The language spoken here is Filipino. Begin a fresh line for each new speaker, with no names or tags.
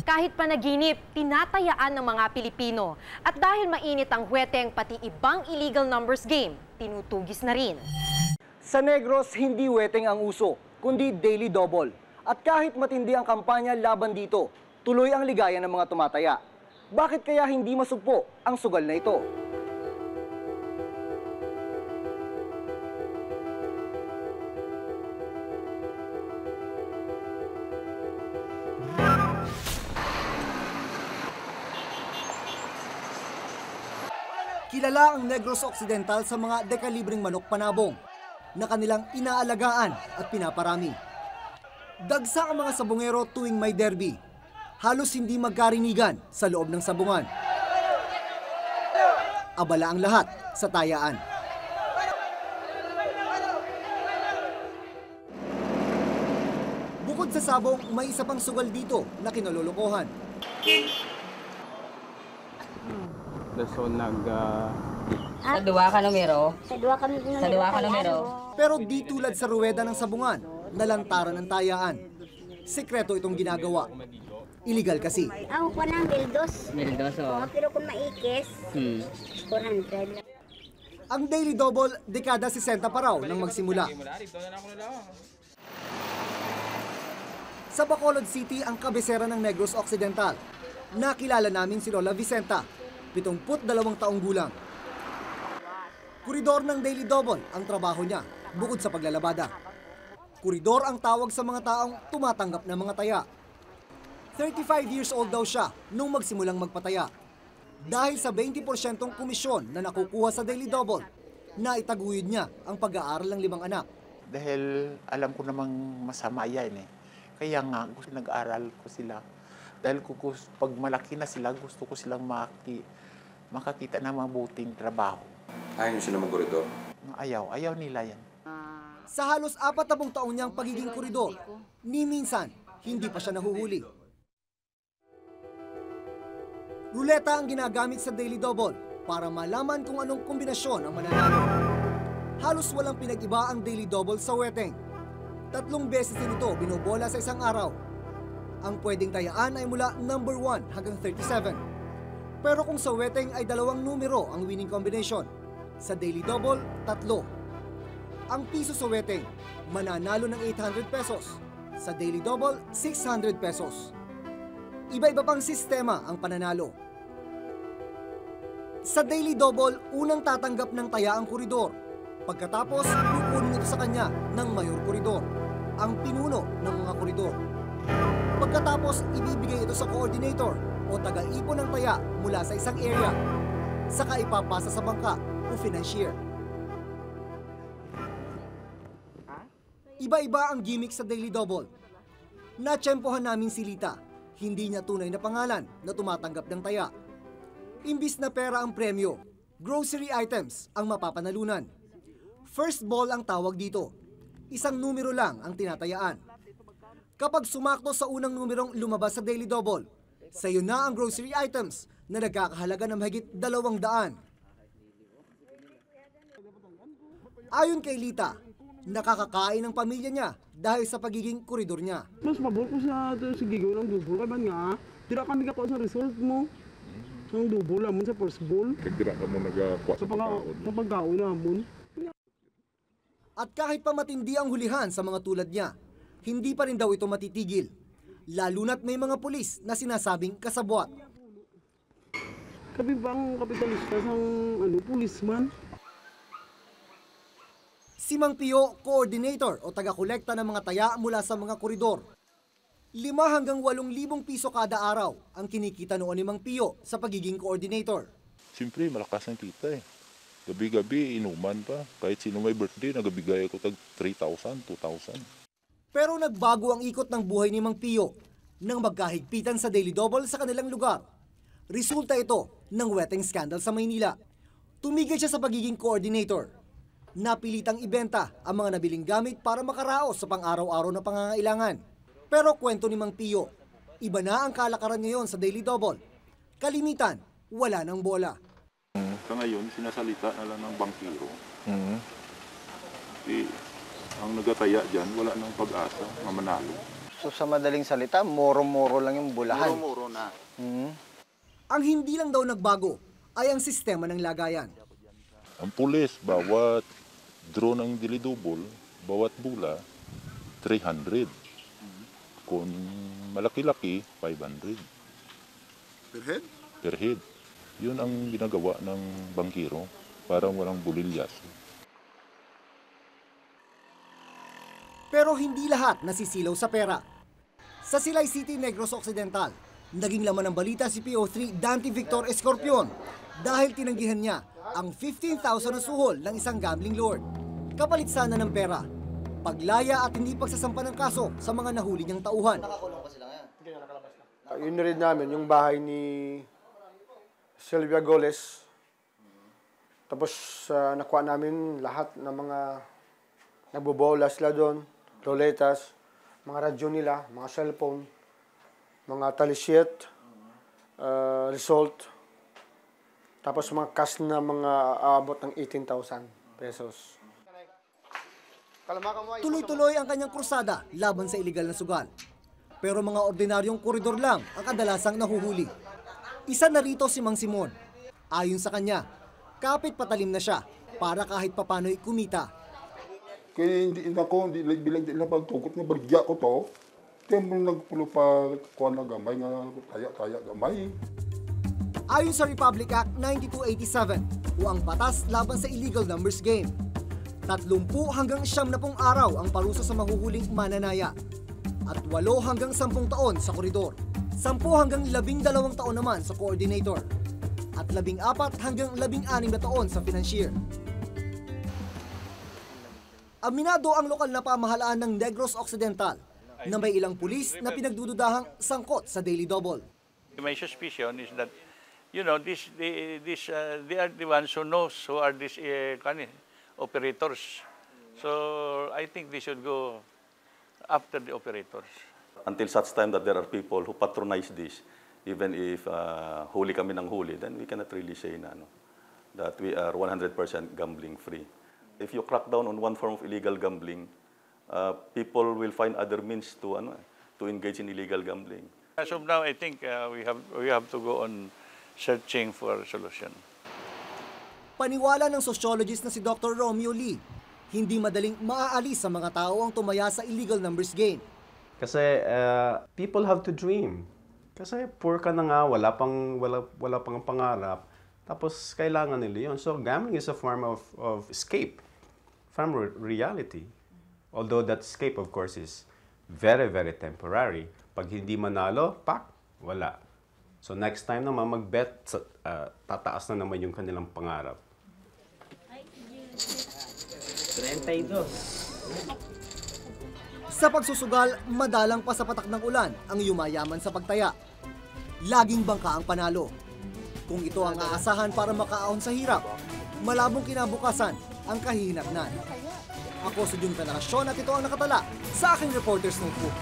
Kahit panaginip, tinatayaan ng mga Pilipino. At dahil mainit ang huweteng pati ibang illegal numbers game, tinutugis na rin.
Sa Negros, hindi weteng ang uso, kundi daily double. At kahit matindi ang kampanya laban dito, tuloy ang ligaya ng mga tumataya. Bakit kaya hindi masugpo ang sugal na ito? Kilala ang Negros Occidental sa mga dekalibreng manok panabong na kanilang inaalagaan at pinaparami. Dagsa ang mga sabungero tuwing may derby. Halos hindi magkarinigan sa loob ng sabungan. Abala ang lahat sa tayaan. Bukod sa sabong, may isa pang sugal dito na kinalolokohan.
So
Sa duwa ka numero?
Sa dua kami numero.
Sa duwa ka numero?
Pero di tulad sa ruweda ng sabungan, nalantaran ng tayaan. Sekreto itong ginagawa. Illegal kasi.
Ang ko ng bildos.
Bildos, oh.
Pero kung maikis, 400.
Ang daily double, dekada 60 pa raw nang magsimula. Sa Bacolod City, ang kabisera ng Negros Occidental. Nakilala namin si Lola Vicenta, 72 taong gulang. Koridor ng daily double ang trabaho niya, bukod sa paglalabada. Koridor ang tawag sa mga taong tumatanggap ng mga taya. 35 years old daw siya nung magsimulang magpataya. Dahil sa 20% komisyon na nakukuha sa daily double, naitaguyod niya ang pag-aaral ng 5 anak.
Dahil alam ko namang masama yan eh. Kaya nga, nag-aaral ko sila. Dahil pag malaki na sila, gusto ko silang makakita ng mabuting trabaho.
Ayaw sila mag-koridor?
Ayaw nila yan.
Sa halos 40 taon niyang pagiging koridor, ni minsan, hindi pa siya nahuhuli. Ruleta ang ginagamit sa daily double para malaman kung anong kombinasyon ang mananalo. Halos walang pinag-iba ang daily double sa weteng. 3 beses din ito binobola sa isang araw. Ang pwedeng tayaan ay mula number 1 hanggang 37. Pero kung sa weteng ay 2 numero ang winning combination, sa daily double, 3. Ang piso sa weteng, mananalo ng 800 pesos. Sa daily double, 600 pesos. Iba-iba pang sistema ang pananalo. Sa daily double, unang tatanggap ng taya ang koridor. Pagkatapos, kukunin ito sa kanya ng mayor koridor, ang pinuno ng mga koridor. Pagkatapos, ibibigay ito sa coordinator o taga-ipon ng taya mula sa isang area. Saka ipapasa sa bangka o financier. Iba-iba ang gimmick sa daily double. Natsyempohan namin si Lita. Hindi niya tunay na pangalan na tumatanggap ng taya. Imbis na pera ang premyo, grocery items ang mapapanalunan. First ball ang tawag dito. Isang numero lang ang tinatayaan. Kapag sumakto sa unang numerong lumabas sa daily double, sayo na ang grocery items na nagkakahalaga ng mahigit 200. Ayon kay Lita, nakakakain ng pamilya niya dahil sa pagiging koridor niya.
Mas mabot ko sa gigaw ng dubol ka ba nga? Tira kami kako sa result mo. Ang dubol amon sa first ball.
Tira ka mo nagkuha sa pagkaon.
Sa pagkaon namon.
At kahit pa matindi ang hulihan sa mga tulad niya, hindi pa rin daw ito matitigil. Lalo na't may mga pulis na sinasabing kasabwat.
Kami bang kapitalista sang policeman?
Si Mang Pio, coordinator o taga-kolekta ng mga taya mula sa mga koridor. 5 hanggang 8,000 piso kada araw ang kinikita noon ni Mang Pio sa pagiging coordinator.
Siyempre, malakas ang kita eh. Gabi-gabi, inuman pa. Kahit sino may birthday, nagabigay ako tag 3,000, 2,000.
Pero nagbago ang ikot ng buhay ni Mang Pio nang magkahigpitan sa daily double sa kanilang lugar. Resulta ito ng weteng scandal sa Maynila. Tumigil siya sa pagiging coordinator. Napilitang ibenta ang mga nabiling gamit para makaraos sa pang-araw-araw na pangangailangan. Pero kwento ni Mang Pio, iba na ang kalakaran ngayon sa daily double. Kalimitan, wala ng bola.
Sa ngayon, sinasalita na lang ng bankero. Ang nagataya dyan, wala nang pag-asa, mamanalo.
So sa madaling salita, moro-moro lang yung bulahan.
Muro na.
Ang hindi lang daw nagbago ay ang sistema ng lagayan.
Ang pulis, bawat drone ng dilidubol, bawat bula, 300. Kung malaki-laki, 500.
Per head?
Per head. Yun ang ginagawa ng bangkiro para walang bulilyas.
Pero hindi lahat nasisilaw sa pera. Sa Silay City, Negros Occidental, naging laman ng balita si PO3 Dante Victor Escorpion dahil tinanggihan niya ang 15,000 na suhol ng isang gambling lord. Kapalit sana ng pera, paglaya at hindi pagsasampa ng kaso sa mga nahuli niyang tauhan.
Yun rin namin, yung bahay ni Sylvia Goles. Tapos nakuha namin lahat ng mga nagbobola sila doon, roletas, mga radyo nila, mga cellphone, mga talisyet, result, tapos mga cash na mga aabot ng 18,000 pesos.
Tuloy-tuloy ang kanyang krusada laban sa iligal na sugal. Pero mga ordinaryong koridor lang ang kadalasang nahuhuli. Isa na rito si Mang Simon. Ayon sa kanya, kapit patalim na siya para kahit papano'y kumita.
Kaya hindi bilang di na pagtukot nga barigya ko to. Kaya mo nagpulo pa kuha na gamay nga taya gamay.
Ayon sa Republic Act 9287 o ang batas laban sa illegal numbers game, 30 hanggang 70 araw ang parusa sa mahuhuling mananaya at 8 hanggang 10 taon sa koridor, 10 hanggang 12 taon naman sa coordinator at 14 hanggang 16 na taon sa financier. Aminado ang lokal na pamahalaan ng Negros Occidental na may ilang pulis na pinagdududahang sangkot sa Daily Double.
My suspicion is that, you know, they are the ones who knows who are these operators. So I think they should go after the operators.
Until such time that there are people who patronize this, even if huli kami ng huli, then we cannot really say na, that we are 100% gambling free. If you crack down on one form of illegal gambling, people will find other means to engage in illegal gambling.
As of now, I think we have to go on searching for a solution.
Paniwala ng sociologist na si Dr. Romeo Lee, hindi madaling maaalis sa mga tao ang tumaya sa illegal numbers game.
Kasi people have to dream. Kasi poor ka na nga, wala pang pangarap. Tapos kailangan nila yun. So gambling is a form of escape from reality. Although that escape, of course, is very, very temporary. Pag hindi manalo, wala. So next time naman mag-bet, tataas na naman yung kanilang pangarap.
32.
Sa pagsusugal, madalang pa sa patak ng ulan ang yumayaman sa pagtaya. Laging bangka ang panalo. Kung ito ang aasahan para makaahon sa hirap, malabong kinabukasan ang kahihinatnan. Ako si Jun Veneracion at ito ang nakatala sa aking Reporter's Notebook.